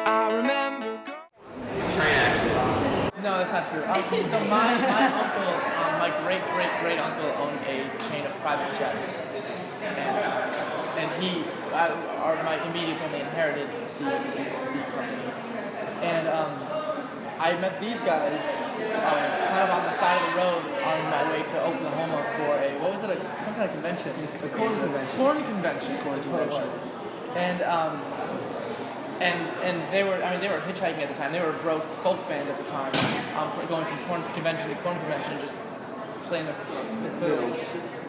I remember Train accident. No, that's not true. So my uncle, my great uncle owned a chain of private jets, and my immediate family inherited the company, and I met these guys kind of on the side of the road on my way to Oklahoma for some kind of convention. A corn convention. Corn convention. That's what it was. And they were hitchhiking at the time. They were a broke folk band at the time, going from corn convention to corn convention, just playing the fiddle.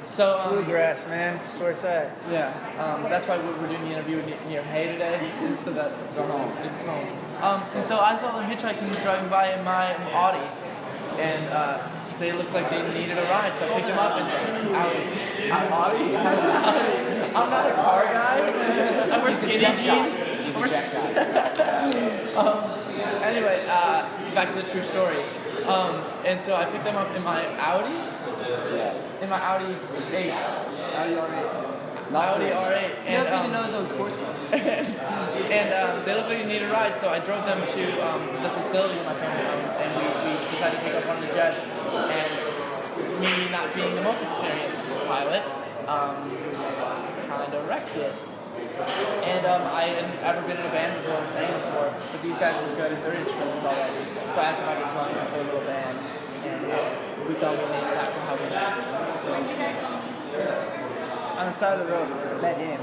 So Bluegrass, man. That's where it's at. yeah, that's why we're doing the interview near Hay today, so that it's home. It's home. And so I saw them hitchhiking, driving by in my Audi, and they looked like they needed a ride, so I picked them up and Audi. I'm not a car guy. I wear skinny jeans. He's a jet guy. Anyway, back to the true story. And so I picked them up in my Audi. Yeah. In my Audi 8. Audi R8. My Audi R8. He doesn't even know his own sports cars. And they looked like they needed a ride, so I drove them to the facility that my family owns, and we decided to take up one of the jets. And me not being the most experienced pilot, kind of wrecked it. And I hadn't ever been in a band before, I was saying before, but these guys were good at their instruments already. So I asked if I could join their little band, and we thought we named it after how we met. So, Where'd you guys all meet? On the side of the road. Met him.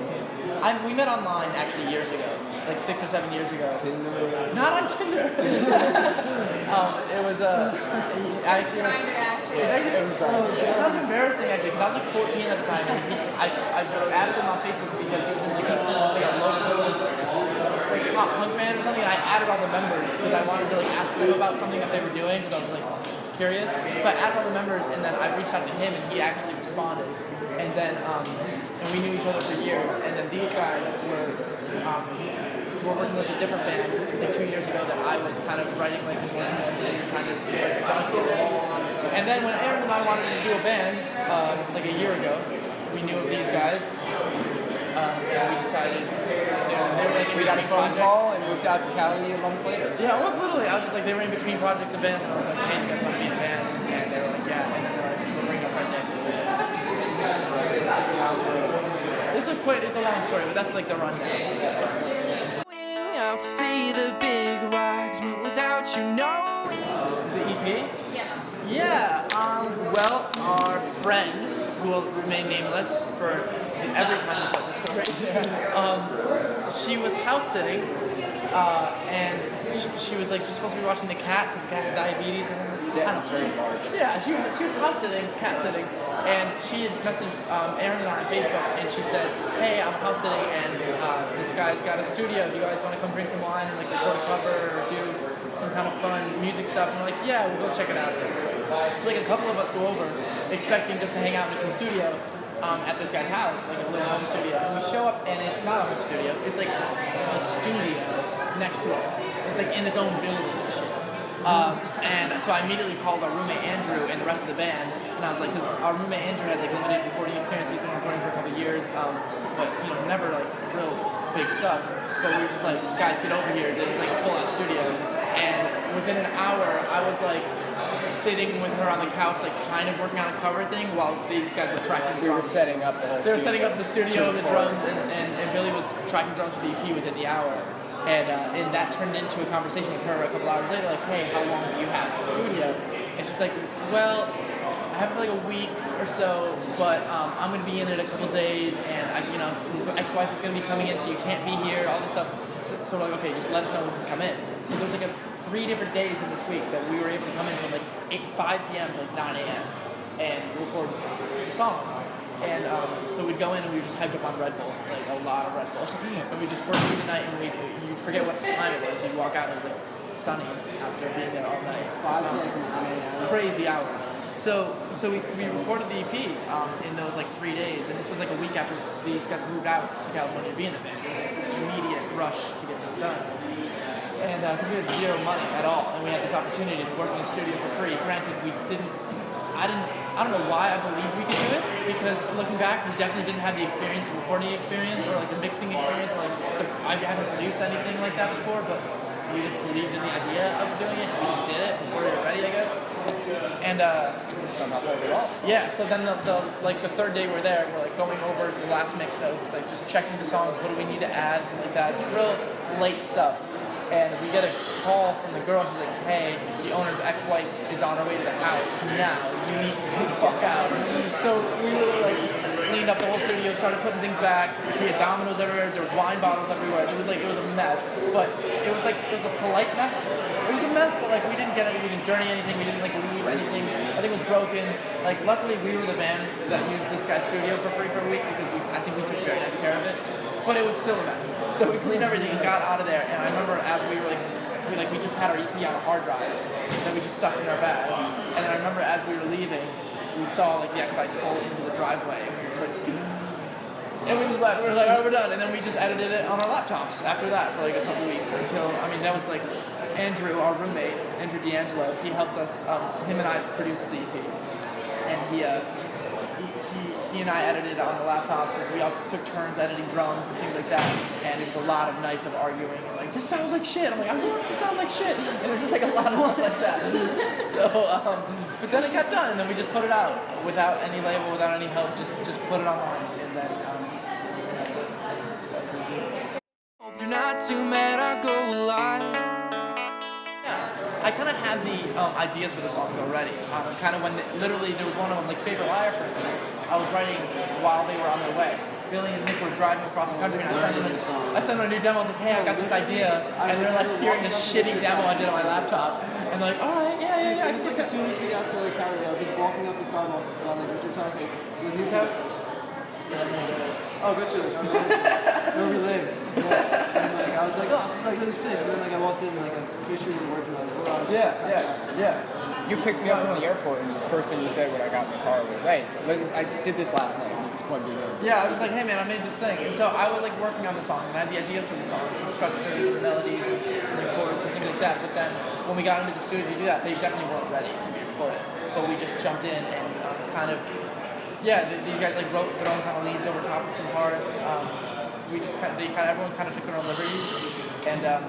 we met online actually years ago, like 6 or 7 years ago. Tinder. Not on Tinder. It was actually. Grinder, actually. It was Grindr. It's kind of embarrassing actually, because I was like 14 at the time, and I added him on Facebook because he was in like a local like pop punk band or something, and I added all the members because I wanted to like ask them about something that they were doing because I was like curious. So I added all the members, and then I reached out to him, and he actually responded. And then and we knew each other for years. And then these guys were working with a different band like 2 years ago that I was kind of writing like and trying to get songs for. And then when Aaron and I wanted to do a band like a year ago, we knew of these guys. And we decided, they were like We got a phone projects. call and moved out to Cali a month later. Yeah, almost literally. I was just like, they were in between projects of band, and I was like, hey, you guys want to be in a band? And they were like, yeah. And then they're like, we're bringing a friend Nick. It's a long story, but that's like the rundown. out to see the big rocks, but without you knowing. The EP? Yeah. Yeah. Well, our friend, who will remain nameless for every time we tell the story, she was house sitting, and she was like, she's supposed to be watching the cat because the cat had diabetes or something. Yeah, it's very large. Yeah, she was house sitting, cat sitting, and she had messaged Aaron and I on Facebook, and she said, hey, I'm house sitting, and this guy's got a studio. Do you guys want to come drink some wine and like record a cover or do some kind of fun music stuff? And we're like, yeah, we'll go check it out. So like a couple of us go over, expecting just to hang out in a cool studio at this guy's house, like a little home studio. And we show up, and it's not a home studio. It's like a studio next to it. It's like in its own building. And so I immediately called our roommate Andrew and the rest of the band, and I was like, because our roommate Andrew had like limited recording experience. He's been recording for a couple of years, but never like real big stuff. But we were just like, guys, get over here. There's like a full-out studio, and within an hour, I was like sitting with her on the couch, like kind of working on a cover thing while these guys were tracking drums. We were setting up the whole They were studio. setting up the studio, the drums, and Billy was tracking drums for the EP within the hour. And that turned into a conversation with her a couple hours later, like, hey, how long do you have the studio? And she's like, well, I have like a week or so, but I'm going to be in it a couple days, and his ex-wife is going to be coming in, so you can't be here, all this stuff. So we're like, okay, just let us know when you can come in. So there's like 3 different days in this week that we were able to come in from like 5 p.m. to like 9 a.m. and record the songs. And so we'd go in and we were just hyped up on Red Bull, like a lot of Red Bull. And we just worked through the night, and you'd forget what time it was. You'd walk out and it was like sunny after being there all night. 5 to 9 a.m. Crazy hours. So we recorded the EP in those like 3 days, and this was like a week after these guys moved out to California to be in the band. It was like this immediate rush to get things done. And because we had zero money at all, and we had this opportunity to work in the studio for free. Granted, I didn't I don't know why I believed we could do it, because looking back, we definitely didn't have the experience, the recording experience, or like the mixing experience, or like I haven't produced anything like that before, but we just believed in the idea of doing it. We just did it before we were ready, I guess. And Somehow pulled it off. yeah, so then the third day we're there, we're like going over the last mix notes, like just checking the songs, what do we need to add, something like that, just real late stuff. And we get a call from the girl, she's like, hey, the owner's ex-wife is on her way to the house now, you need to get the fuck out. So we were like just cleaned up the whole studio, started putting things back, we had dominoes everywhere, there was wine bottles everywhere, it was a mess. But it was a polite mess. It was a mess, but like we didn't dirty anything, we didn't like leave anything, nothing was broken. Like luckily we were the band that used this guy's studio for free for a week because I think we took very nice care of it. But it was still a mess. So we cleaned everything and got out of there. And I remember as we were we just had our EP on a hard drive that we just stuck in our bags. And then I remember as we were leaving, we saw like the X-Bike pull into the driveway. And we were just like, and we just left. We were like, oh, we're done. And then we just edited it on our laptops after that for like a couple weeks until, I mean, that was like Andrew, our roommate, Andrew D'Angelo, he helped us, him and I produced the EP. And he and I edited it on the laptops, and we all took turns editing drums and things like that. And it was a lot of nights of arguing and like, this sounds like shit. I'm like, I want it to sound like shit. And it was just like a lot of stuff like that. So, but then it got done, and then we just put it out without any label, without any help, just put it online, and then that's it. That's it. Hope you're not too mad, I go a lot. I kind of had the ideas for the songs already. Kind of when literally there was one of them, like Favorite Liar, for instance. I was writing while they were on their way. Billy and Nick were driving across the country, and I sent them a new demo. I was like, hey, I got this idea, and they're like hearing this shitty demo I did on my laptop, and they're like, all right, yeah. It's like as soon as we got to like Cali, I was like walking up the sidewalk on like Richard's house, like, was his house? Oh, Richard, where we lived. Yeah. And like I was like, oh, this is like really sick. And then like I walked in, and like I'm pretty sure we were working on it. Yeah. You picked me up from the airport, and the first thing you said when I got in the car was, hey, I did this last night. Just plugged it in. Yeah, I was like, hey man, I made this thing. And so I was like working on the songs, and I had the idea for the songs, the structures, and the melodies, and the chords, and things like that. But then when we got into the studio to do that, they definitely weren't ready to be recorded. But we just jumped in and these guys like wrote their own kind of leads over top of some parts. Everyone kind of took their own liberties, and I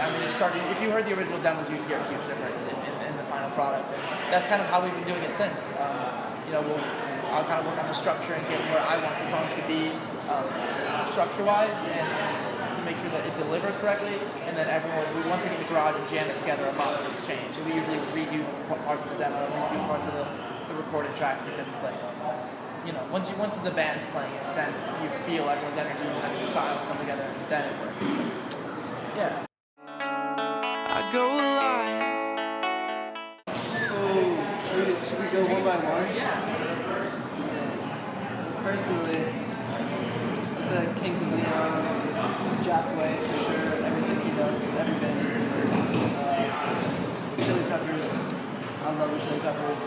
mean, it started. If you heard the original demos, you'd hear a huge difference in the final product, and that's kind of how we've been doing it since. I'll kind of work on the structure and get where I want the songs to be structure-wise, and make sure that it delivers correctly, and then once we get in the garage and jam it together, a lot of things change. So we usually redo parts of the demo, redo parts of the recorded tracks, because it's like, once the band's playing it, then you feel everyone's energies and the styles come together, and then it works. Yeah. I go a lot. Should we go one by one? Yeah. Personally, it's Kings of Leon, Jack Way for sure. Everything he does, every band he's in. Chili Peppers, I love the Chili Peppers.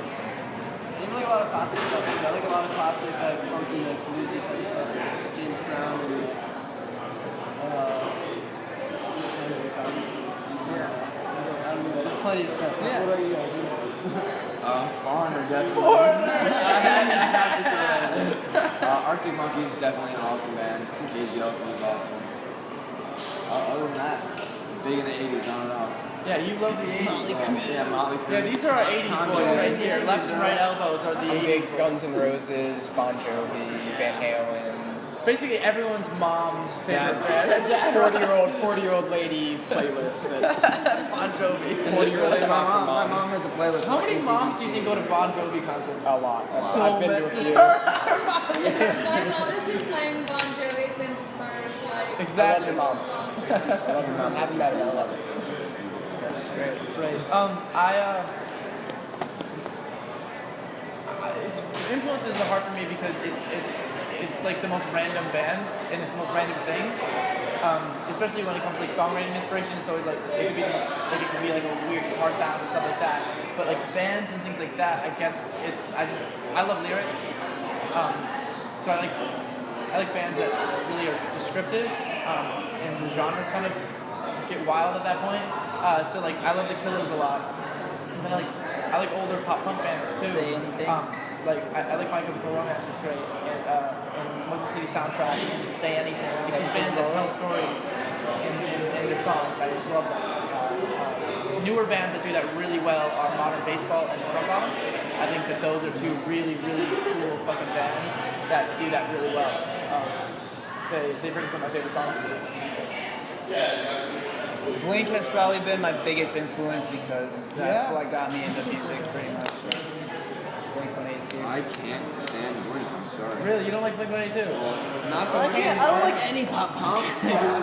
Even like a lot of classic stuff. I like a lot of classic, funky, like bluesy type stuff. James Brown and Hendrix, obviously. Yeah. I don't know. There's plenty of stuff. Yeah. What are you guys? Foreigner, definitely. Arctic Monkeys, definitely an awesome band. Cage Elephant is awesome. Other than that, big in the 80s, I don't know. Yeah, you love the 80s. Motley Crue. Yeah, these are our 80s boys right here. Left and right elbows are the 80s. Big Guns N' Roses, Bon Jovi, Van Halen. Basically everyone's mom's favorite band. 40-year-old lady playlist that's Bon Jovi. 40-year-old soccer mom. My mom has a playlist. How many moms do you think go to Bon Jovi concerts? A lot. So I've been many. to a few. My mom has been playing Bon Jovi since birth, like. Exactly. I love your mom. I love your mom. I haven't met her. I love it. That's great. Influences are hard for me because it's like the most random bands and it's the most random things. Especially when it comes to like songwriting inspiration, it's always like it could be like a weird guitar sound or stuff like that. But like bands and things like that, I guess I love lyrics. So I like bands that really are descriptive, and the genres kind of get wild at that point. So like I love the Killers a lot. And then like I like older pop punk bands too. Say Anything. Like I like My Chemical Romance is great, and Motor City Soundtrack and Say Anything. Like these bands that tell stories in their songs. I just love them. Newer bands that do that really well are Modern Baseball and the Front Bottoms. I think that those are two really, really cool fucking bands that do that really well. They bring some of my favorite songs to me. Blink has probably been my biggest influence because that's what got me into music pretty much. Blink 182. I can't stand Blink. I'm sorry. Really, you don't like Blink 182? Not so I don't like any pop punk. I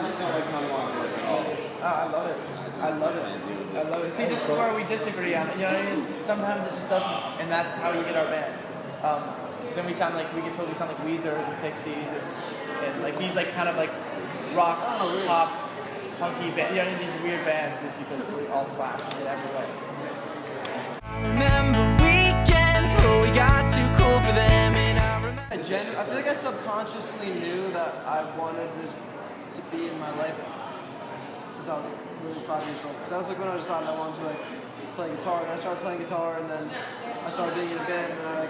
just don't like Tom Wallace voice at all. Oh, I love it. I love it. I love it. See, this is where we disagree on it. You know what I mean? Sometimes it just doesn't, and that's how you get our band. Then we can totally sound like Weezer and Pixies and like these like kind of like rock, pop, punky band. You know, these weird bands is because we all clash in every way. It's great. I remember weekends where we got too cool for them, and I remember. I feel like I subconsciously knew that I wanted this to be in my life since I was like really 5 years old. So that was like when I decided I wanted to like play guitar, and I started playing guitar, and then I started being in a band, and I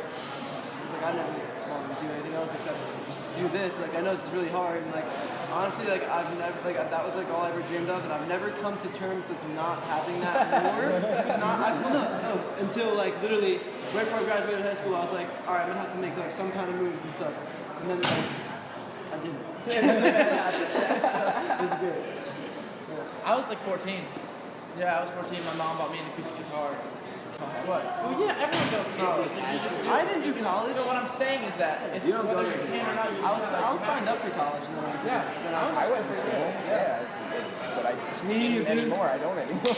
was like I never want to do anything else except just do this. Like I know this is really hard, and like honestly, like I've never like that was like all I ever dreamed of, and I've never come to terms with not having that more. No, until like literally right before I graduated high school, I was like, all right, I'm gonna have to make like some kind of moves and stuff, and then like I didn't. It's good. I was like 14. Yeah, I was 14. My mom bought me an acoustic guitar. What? Oh yeah, everyone goes to college. You just do I didn't do college. So what I'm saying is that You don't whether go you to can or not, you I just was signed up for college, and then I did. Then I went to school. Yeah. But I didn't anymore. I don't anymore.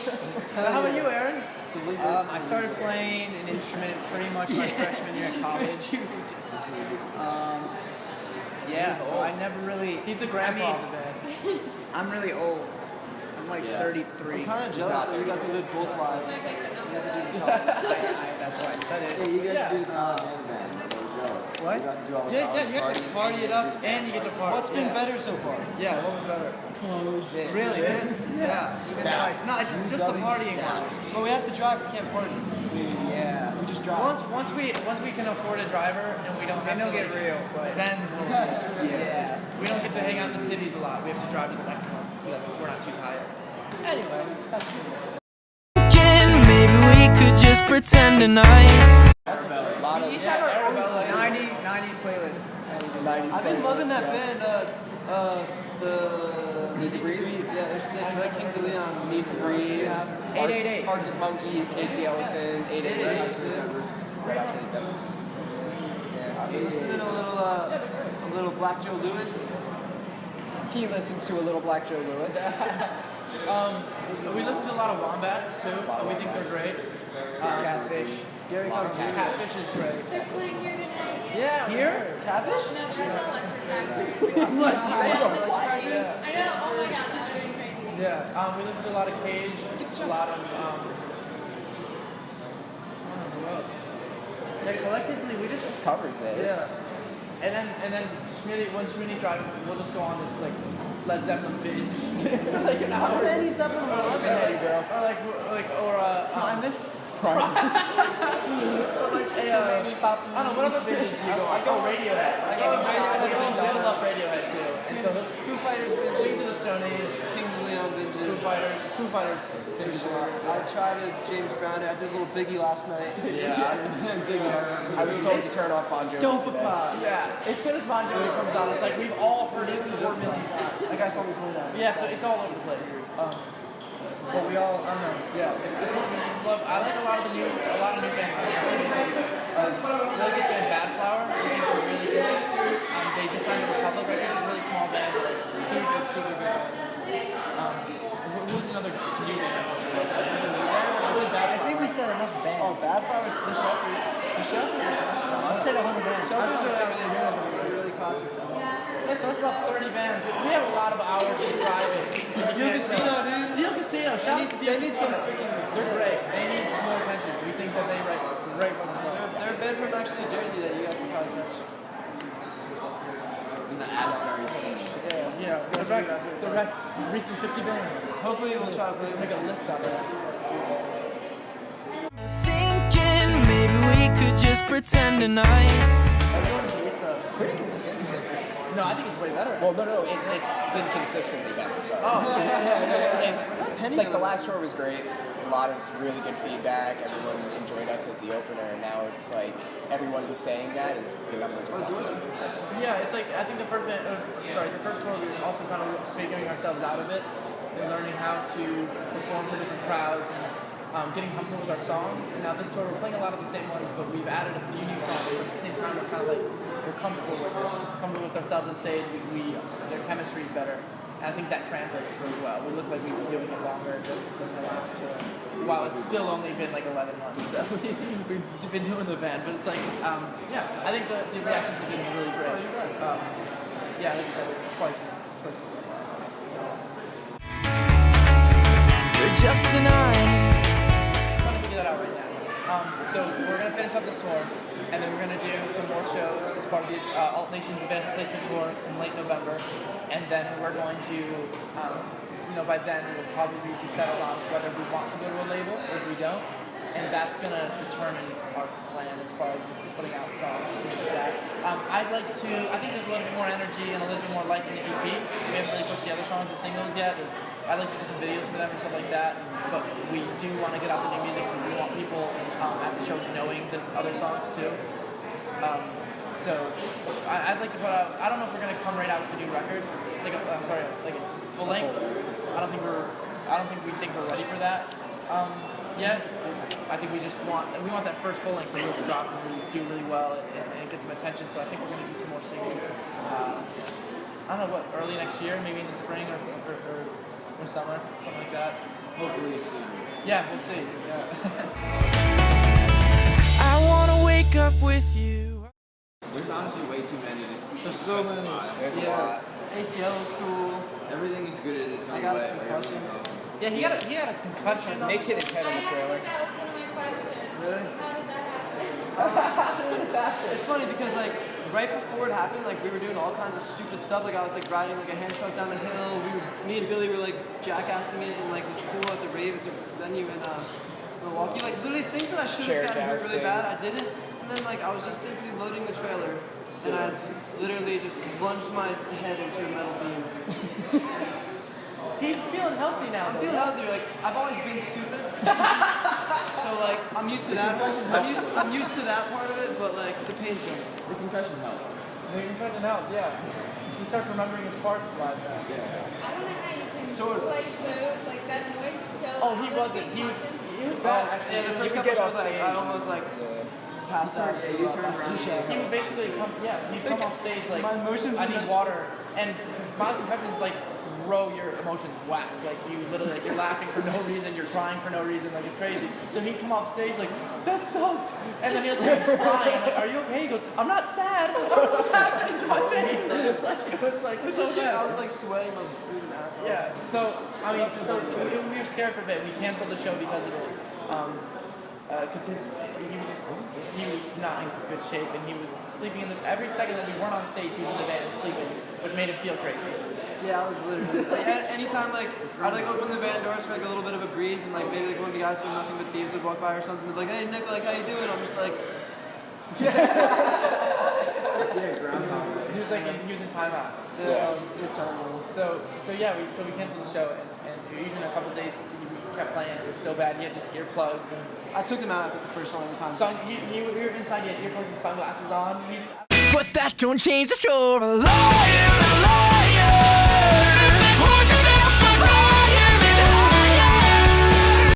How about you, Aaron? I started playing an instrument pretty much my freshman year at college. So I never really. He's the grandpa of the band. I'm really old. I'm like 33. I'm kind of jealous that you got to live both lives. You got to do the college. That's why I said it. You get Yeah. to do the college and band. What? You got to do all the Yeah, college you get to party it up, and you get to party. What's been better so far? Yeah, what was better? Really? This? Yeah. No, it's just the partying one. But we have to drive. We can't party. Yeah. We just drive. Once we can afford a driver and we don't have Then to they'll get like, real, but then yeah. we don't get to hang out in the cities a lot. We have to drive to the next one so that we're not too tired. Anyway, that's Again, maybe we could just pretend tonight. a lot of We each have our own Arabella. 90 playlists. I've been loving that band. The Need to Breathe? Yeah, they're sick. I like Kings of Leon. Need to Breathe. 888. Arctic Monkeys, Cage the Elephant, 888. I've been listening to a little Black Joe Lewis. He listens to a little Black Joe Lewis. We listen to a lot of Wombats too. We think they're great. Catfish. Gary Catfish is great. They're playing here tonight. Yeah, Here? Catfish? No, they're an electric factory. Yeah. I know. Oh my god, they're doing crazy. Yeah, we listen to a lot of Cage, a lot of who else? Yeah, collectively we just Covers it. yeah. And then Schmitty, when Schmitty's driving, we'll just go on this like Led Zeppelin binge. Like an hour. Any Zeppelin or Or I miss. I don't know, what other binge do you go on? I go Radiohead. I go on Radiohead. I love Radiohead too. And so Foo Fighters Queens binges. of the Stone Age, Kings of Leon Foo binges. Fighters binge. I tried a James Brown. I did a little Biggie last night. Yeah. I was told to turn off Bon Jovi. Don't today. papa. Yeah, as soon as Bon Jovi comes on, it's like we've all heard it 4 million times. That guy saw me pull down. Yeah, so it's all over the place. But we all, I don't know. Yeah, it's just love. I like a lot of new bands. I like this band Bad Flower. I think they're really good. They just signed to Republic Records. It's a really small band, but it's super good. Who's another new band? I think we said enough bands. Oh, Bad Flowers, the Shelters. The show? I said 100 bands. Shelters are like really good. They're really classic songs. Yeah, so that's about 30 bands. We have a lot of hours of driving. Deal Casino, dude. Deal Casino, shout out to Deal They need some Casino. freaking. They're great. They need more attention. We think that they write great fucking songs. They're a band from actually Jersey that you guys can probably catch. In the Asbury scene. Yeah, the Rex recent 50 bands. Hopefully we'll try to play. Make a list out of that. Thinking could just pretend tonight. Everyone hates us. Pretty consistent. No, I think it's way better. Well, no, it's been consistently better. Sorry. Oh, And, like the last tour was great. A lot of really good feedback. Everyone enjoyed us as the opener, and now it's like everyone who's saying that is the numbers are up. yeah, it's like I think the first tour we were also kind of figuring ourselves out a bit and learning how to perform for different crowds and getting comfortable with our songs. And now this tour we're playing a lot of the same ones, but we've added a few new songs. But at the same time, we're kind of like we're comfortable with it, comfortable with ourselves on stage. Their chemistry is better. And I think that translates really well. We look like we've been doing it longer than the last tour. While it's still only been like 11 months that we've been doing the band, but it's like, I think the reactions have been really great. Yeah, like I said, twice as good as last time. For just tonight. I'm trying to figure that out right now. So we're gonna finish up this tour, and then we're gonna do some more shows as part of the Alt Nations Advanced Placement Tour in late November, and then we're going to, by then we'll probably be settled on whether we want to go to a label or if we don't, and that's gonna determine our plan as far as putting out songs and things like that. I think there's a little bit more energy and a little bit more life in the EP. We haven't really pushed the other songs as singles yet. I'd like to do some videos for them and stuff like that, but we do want to get out the new music because we want people at the shows knowing the other songs too. So I'd like to put out. I don't know if we're gonna come right out with a new record, like a full length. I don't think we think we're ready for that yet. I think we want that first full length to really drop and really do really well and get some attention. So I think we're gonna do some more singles. I don't know what, early next year, maybe in the spring or summer, something like that. Hopefully soon. Yeah, we'll see. Yeah. I wanna wake up with you. There's honestly way too many. There's so many. There's a lot. ACL is cool. Everything is good in its own I got a way. concussion. Yeah, he had a concussion. Nick hit his head in the trailer. That was one of my questions. Really? How did that happen? It's funny because like right before it happened, like we were doing all kinds of stupid stuff. Like I was like riding like a hand truck down a hill. Me and Billy were like jackassing it in like this pool at the rave. It's a venue in Milwaukee. Like literally things that I should have gotten hurt really bad, I didn't. And then like I was just simply loading the trailer, and I literally just plunged my head into a metal beam. He's feeling healthy now. I'm feeling healthy. Like I've always been stupid, so like I'm used to that. I'm used to that part of it, but like the pain's going. The concussion helped. The concussion helped, yeah. He starts remembering his parts live now. I don't know how you can Sort of. play shows, like that noise is so Oh, he loud, wasn't. He was concussion. bad actually. Yeah, the first You couple could get shows, off like, stage. I almost like passed out. You turned around. He would basically he'd come off stage like, My emotions I were need just- water. And my concussions like throw your emotions whack. Like you literally, like, you're laughing for no reason, you're crying for no reason, like it's crazy. So he'd come off stage like, that sucked. And then he'll say he's crying. I'm like, are you okay? He goes, I'm not sad. What's happening to my face? Like, it was like so bad. I was like sweating my freaking ass off. Yeah, so we were scared for a bit. We canceled the show because of it. Because he was not in good shape, and he was sleeping every second that we weren't on stage. He was in the van sleeping, which made him feel crazy. Yeah, I was literally like, anytime like I'd like open the van doors for like a little bit of a breeze, and like maybe like one of the guys from Nothing But Thieves would walk by or something. They'd be like, hey Nick, like how you doing? I'm just like. Yeah, groundhog. He was in timeout. Yeah, it was terrible. So we canceled the show, and even a couple days he kept playing. It was still bad. He had just earplugs and. I took them out after the first song every time. We were inside. He had earplugs and sunglasses on. But that don't change the show. Alive, alive.